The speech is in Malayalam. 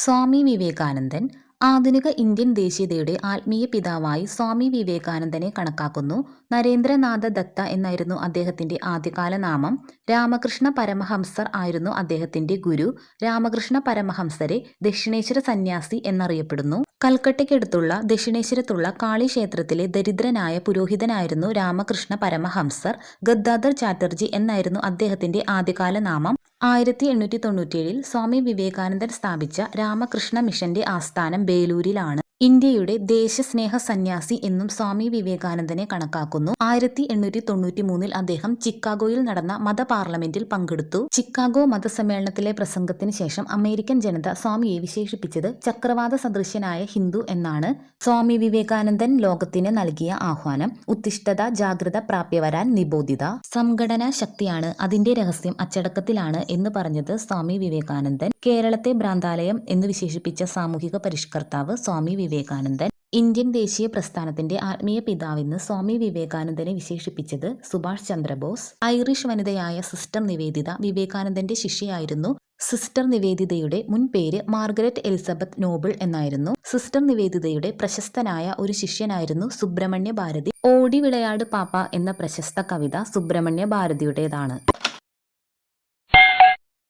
സ്വാമി വിവേകാനന്ദൻ ആധുനിക ഇന്ത്യൻ ദേശീയതയുടെ ആത്മീയ പിതാവായി സ്വാമി വിവേകാനന്ദനെ കണക്കാക്കുന്നു. നരേന്ദ്രനാഥ ദത്ത എന്നായിരുന്നു അദ്ദേഹത്തിന്റെ ആദ്യകാല നാമം. രാമകൃഷ്ണ പരമഹംസർ ആയിരുന്നു അദ്ദേഹത്തിന്റെ ഗുരു. രാമകൃഷ്ണ പരമഹംസരെ ദക്ഷിണേശ്വര സന്യാസി എന്നറിയപ്പെടുന്നു. കൽക്കട്ടയ്ക്കടുത്തുള്ള ദക്ഷിണേശ്വരത്തുള്ള കാളി ക്ഷേത്രത്തിലെ ദരിദ്രനായ പുരോഹിതനായിരുന്നു രാമകൃഷ്ണ പരമഹംസർ. ഗദ്ദാധർ ചാറ്റർജി എന്നായിരുന്നു അദ്ദേഹത്തിന്റെ ആദ്യകാല നാമം. 1897 സ്വാമി വിവേകാനന്ദൻ സ്ഥാപിച്ച രാമകൃഷ്ണ മിഷന്റെ ആസ്ഥാനം ബേലൂരിലാണ്. ഇന്ത്യയുടെ ദേശസ്നേഹ സന്യാസി എന്നും സ്വാമി വിവേകാനന്ദനെ കണക്കാക്കുന്നു. 1893 അദ്ദേഹം ചിക്കാഗോയിൽ നടന്ന മത പാർലമെന്റിൽ പങ്കെടുത്തു. ചിക്കാഗോ മതസമ്മേളനത്തിലെ പ്രസംഗത്തിന് ശേഷം അമേരിക്കൻ ജനത സ്വാമിയെ വിശേഷിപ്പിച്ചത് ചക്രവാത സദൃശ്യനായ ഹിന്ദു എന്നാണ്. സ്വാമി വിവേകാനന്ദൻ ലോകത്തിന് നൽകിയ ആഹ്വാനം: ഉത്തിഷ്ഠത ജാഗ്രത പ്രാപ്യവരാൻ നിബോധിത. സംഘടനാ ശക്തിയാണ് അതിന്റെ രഹസ്യം അച്ചടക്കത്തിലാണ് എന്ന് പറഞ്ഞത് സ്വാമി വിവേകാനന്ദൻ. കേരളത്തെ ഭ്രാന്താലയം എന്ന് വിശേഷിപ്പിച്ച സാമൂഹിക പരിഷ്കർത്താവ് സ്വാമി വിവേകാനന്ദൻ. ഇന്ത്യൻ ദേശീയ പ്രസ്ഥാനത്തിന്റെ ആത്മീയ പിതാവെന്ന് സ്വാമി വിവേകാനന്ദനെ വിശേഷിപ്പിച്ചത് സുഭാഷ് ചന്ദ്രബോസ്. ഐറിഷ് വനിതയായ സിസ്റ്റർ നിവേദിത വിവേകാനന്ദന്റെ ശിഷ്യയായിരുന്നു. സിസ്റ്റർ നിവേദിതയുടെ മുൻ പേര് മാർഗരറ്റ് എലിസബത്ത് നോബിൾ എന്നായിരുന്നു. സിസ്റ്റർ നിവേദിതയുടെ പ്രശസ്തനായ ഒരു ശിഷ്യനായിരുന്നു സുബ്രഹ്മണ്യ ഭാരതി. ഓടി വിളയാട് പാപ്പ എന്ന പ്രശസ്ത കവിത സുബ്രഹ്മണ്യ ഭാരതിയുടേതാണ്.